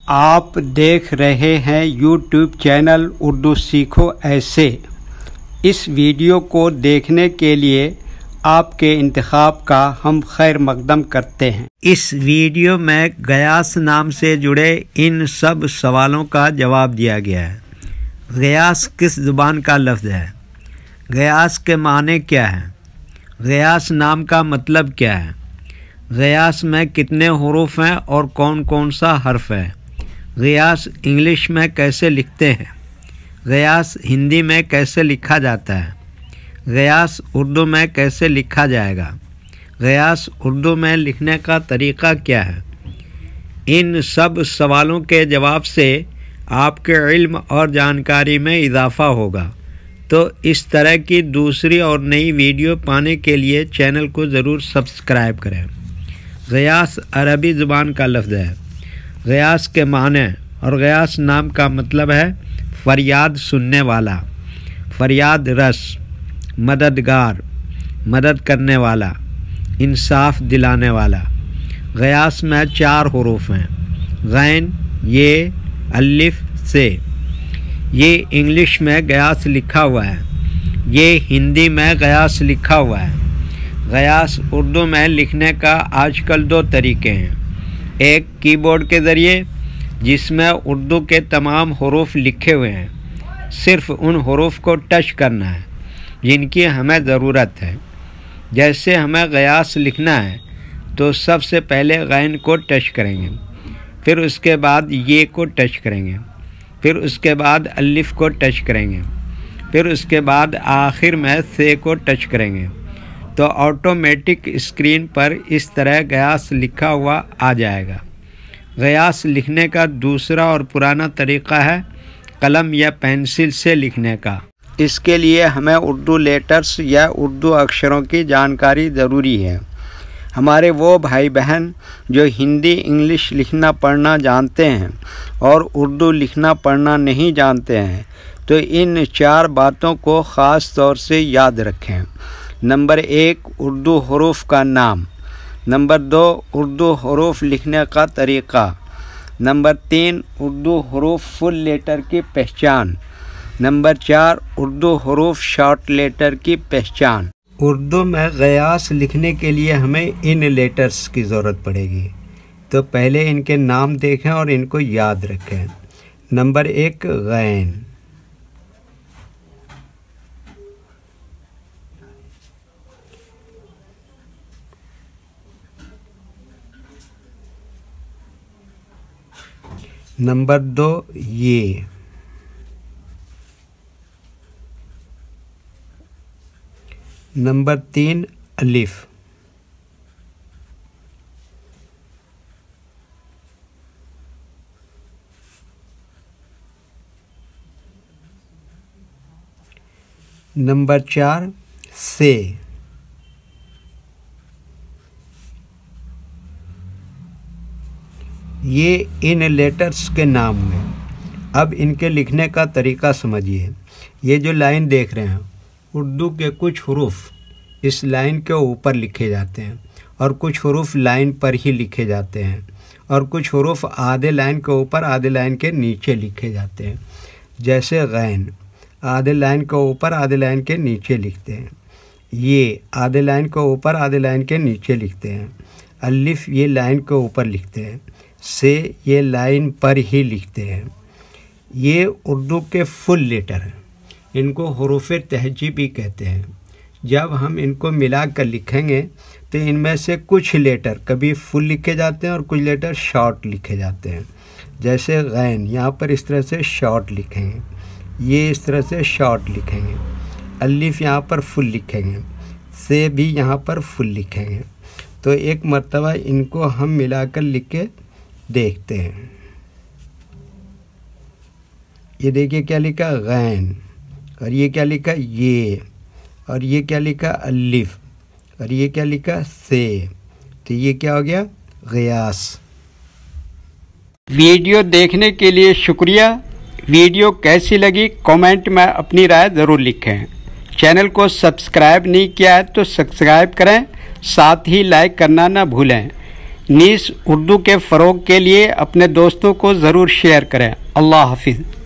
آپ دیکھ رہے ہیں یوٹیوب چینل اردو سیکھو ایسے۔ اس ویڈیو کو دیکھنے کے لیے آپ کے انتخاب کا ہم خیر مقدم کرتے ہیں۔ اس ویڈیو میں غیاث نام سے جڑے ان سب سوالوں کا جواب دیا گیا ہے۔ غیاث کس زبان کا لفظ ہے؟ غیاث کے معنی کیا ہے؟ غیاث نام کا مطلب کیا ہے؟ غیاث میں کتنے حروف ہیں اور کون کون سا حرف ہے؟ غیاث انگلش میں کیسے لکھتے ہیں؟ غیاث ہندی میں کیسے لکھا جاتا ہے؟ غیاث اردو میں کیسے لکھا جائے گا؟ غیاث اردو میں لکھنے کا طریقہ کیا ہے؟ ان سب سوالوں کے جواب سے آپ کے علم اور جانکاری میں اضافہ ہوگا۔ تو اس طرح کی دوسری اور نئی ویڈیو پانے کے لیے چینل کو ضرور سبسکرائب کریں۔ غیاث عربی زبان کا لفظ ہے۔ غیاث کے معنی اور غیاث نام کا مطلب ہے فریاد سننے والا، فریاد رس، مددگار، مدد کرنے والا، انصاف دلانے والا۔ غیاث میں 4 حروف ہیں: غین، یہ، الف، سے۔ یہ انگلش میں غیاث لکھا ہوا ہے، یہ ہندی میں غیاث لکھا ہوا ہے۔ غیاث اردو میں لکھنے کا آج کل 2 طریقے ہیں: ایک کی بورڈ کے ذریعے، جس میں اردو کے تمام حروف لکھے ہوئے ہیں، صرف ان حروف کو ٹچ کرنا ہے جن کی ہمیں ضرورت ہے۔ جیسے ہمیں غیاث لکھنا ہے تو سب سے پہلے غین کو ٹچ کریں گے، پھر اس کے بعد یہ کو ٹچ کریں گے، پھر اس کے بعد الف کو ٹچ کریں گے، پھر اس کے بعد آخر میں سے کو ٹچ کریں گے، تو آٹومیٹک اسکرین پر اس طرح غیاث لکھا ہوا آ جائے گا۔ غیاث لکھنے کا دوسرا اور پرانا طریقہ ہے قلم یا پینسل سے لکھنے کا۔ اس کے لیے ہمیں اردو لیٹرز یا اردو اکشروں کی جانکاری ضروری ہے۔ ہمارے وہ بھائی بہن جو ہندی انگلش لکھنا پڑھنا جانتے ہیں اور اردو لکھنا پڑھنا نہیں جانتے ہیں تو ان 4 باتوں کو خاص طور سے یاد رکھیں۔ نمبر 1، اردو حروف کا نام۔ نمبر 2، اردو حروف لکھنے کا طریقہ۔ نمبر 3، اردو حروف فل لیٹر کی پہچان۔ نمبر 4، اردو حروف شارٹ لیٹر کی پہچان۔ اردو میں غیاث لکھنے کے لیے ہمیں ان لیٹرز کی ضرورت پڑے گی، تو پہلے ان کے نام دیکھیں اور ان کو یاد رکھیں۔ نمبر 1، غین۔ نمبر 2، یہ۔ نمبر 3، الف۔ نمبر 4، سے۔ یہ ان لیٹرز کے نام ہوئے۔ اب ان کے لکھنے کا طریقہ سمجھیے۔ یہ جو لائن دیکھ رہے ہیں، اردو کے کچھ حروف اس لائن کے اوپر لکھے جاتے ہیں اور کچھ حروف لائن پر ہی لکھے جاتے ہیں اور کچھ حروف آدھے لائن کے اوپر آدھے لائن کے نیچے لکھے جاتے ہیں۔ جیسے غین آدھے لائن کے اوپر آدھے لائن کے نیچے لکھتے ہیں، یہ آدھے لائن کے اوپر آدھے لائن کے نیچے لکھتے ہیں، الف یہ لائن کے اوپر لکھتے ہیں، سے یہ لائن پر ہی لکھتے ہیں۔ یہ اردو کے فل لیٹر ہیں، ان کو حروف تہجی بھی کہتے ہیں۔ جب ہم ان کو ملا کر لکھیں گے تو ان میں سے کچھ لیٹر کبھی فل لکھے جاتے ہیں اور کچھ لیٹر شارٹ لکھے جاتے ہیں۔ جیسے غین یہاں پر اس طرح سے شارٹ لکھیں گے، یہ اس طرح سے شارٹ لکھیں گے، الف یہاں پر فل لکھیں گے، سے بھی یہاں پر فل لکھیں گے۔ تو ایک مرتبہ ان کو ہم ملا کر لکھ کے دیکھتے ہیں۔ یہ دیکھیے کیا لکھا، غین، اور یہ کیا لکھا، یہ، اور یہ کیا لکھا، الف، اور یہ کیا لکھا، سے۔ تو یہ کیا ہو گیا، غیاث۔ ویڈیو دیکھنے کے لیے شکریہ۔ ویڈیو کیسی لگی کامنٹ میں اپنی رائے ضرور لکھیں۔ چینل کو سبسکرائب نہیں کیا ہے تو سبسکرائب کریں، ساتھ ہی لائک کرنا نہ بھولیں۔ نیز اردو کے فروغ کے لیے اپنے دوستوں کو ضرور شیئر کریں۔ اللہ حافظ۔